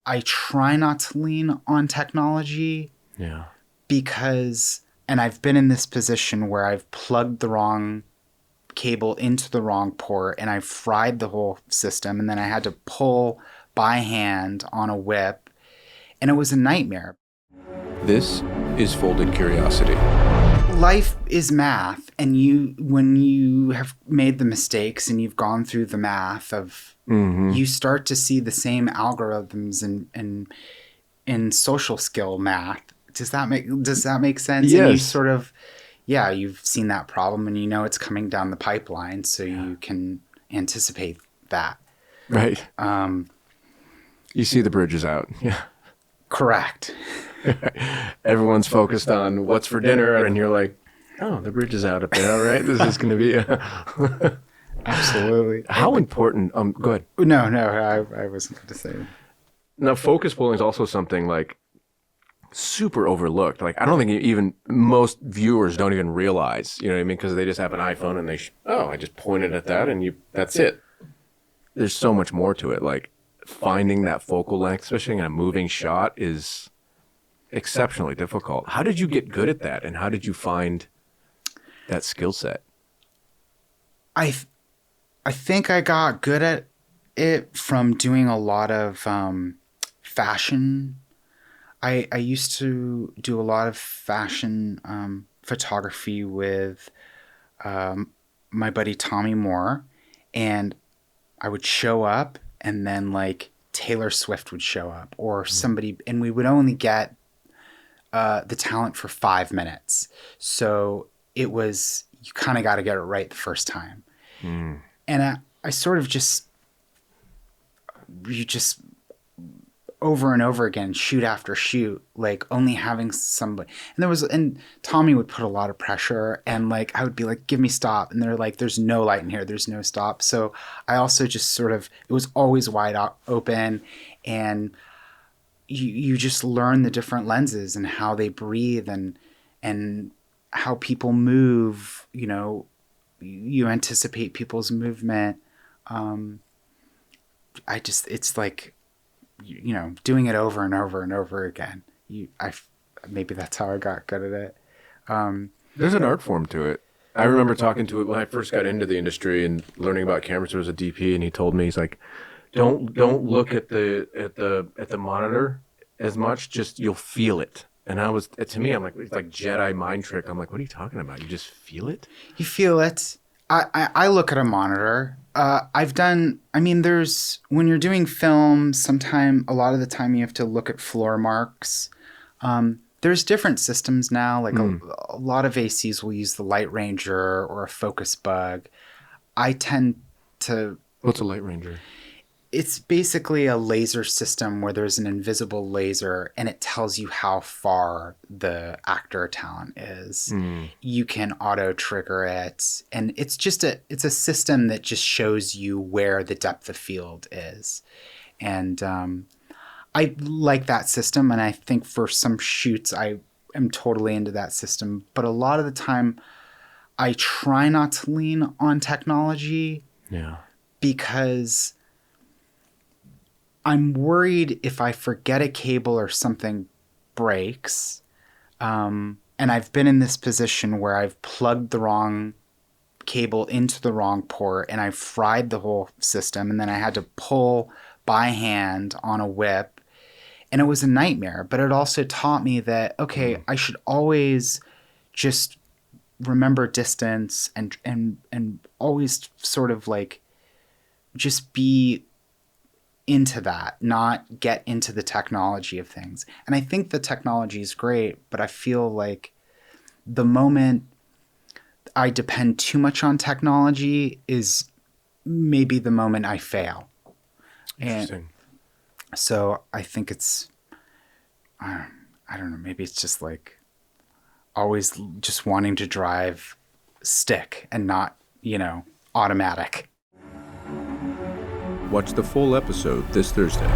I try not to lean on technology Yeah. because, and I've been in this position where I've plugged the wrong cable into the wrong port and I fried the whole system, and then I had to pull by hand on a whip, and it was a nightmare. This is Folded Curiosity. Life is math, and when you have made the mistakes and you've gone through the math of, you start to see the same algorithms in social skill math. Does that make sense? Yes. And you sort of, yeah, you've seen that problem and you know it's coming down the pipeline, so you can anticipate that. Right. You see the bridges out. Yeah. Correct. Everyone's focused on what's for dinner, and you're like, oh, the bridge is out up there. All right, this is going to be Absolutely. How important, go ahead. No, I wasn't going to say that. Now, focus pulling is also something like super overlooked. Like, I don't think even most viewers don't even realize, you know what I mean? Because they just have an iPhone and I just pointed at that and that's it. There's so much more to it. Like, finding that focal length, especially in a moving shot, is exceptionally difficult. How did you get good at that, and how did you find that skill set? I think I got good at it from doing a lot of fashion. I used to do a lot of fashion photography with my buddy Tommy Moore, and I would show up, and then like Taylor Swift would show up or somebody, and we would only get the talent for 5 minutes. So it was, you kind of got to get it right the first time. And I sort of you just over and over again, shoot after shoot, like only having somebody. And Tommy would put a lot of pressure, and like I would be like, give me stop. And they're like, there's no light in here, there's no stop. So I also just sort of, it was always wide open, and you just learn the different lenses and how they breathe and how people move. You know, you anticipate people's movement. It's like, you know, doing it over and over and over again. Maybe that's how I got good at it. There's an art form to it. I remember talking to it when I first got into the industry and learning about cameras. There was a DP, and he told me, he's like, don't look at the monitor as much. Just, you'll feel it. And to me, I'm like, it's like Jedi mind trick. I'm like, what are you talking about? You just feel it? You feel it. I look at a monitor. When you're doing film, a lot of the time you have to look at floor marks. There's different systems now. Like a lot of ACs will use the Light Ranger or a Focus Bug. I tend to... What's a Light Ranger? It's basically a laser system where there's an invisible laser, and it tells you how far the actor or talent is. You can auto trigger it, and it's a system that just shows you where the depth of field is. And I like that system, and I think for some shoots I am totally into that system. But a lot of the time I try not to lean on technology. Yeah. Because I'm worried if I forget a cable or something breaks. And I've been in this position where I've plugged the wrong cable into the wrong port and I fried the whole system, and then I had to pull by hand on a whip, and it was a nightmare. But it also taught me that, okay, I should always just remember distance and always sort of like just be into that, not get into the technology of things. And I think the technology is great, but I feel like the moment I depend too much on technology is maybe the moment I fail. Interesting. And so I think it's, I don't know, maybe it's just like always just wanting to drive stick and not, automatic. Watch the full episode this Thursday.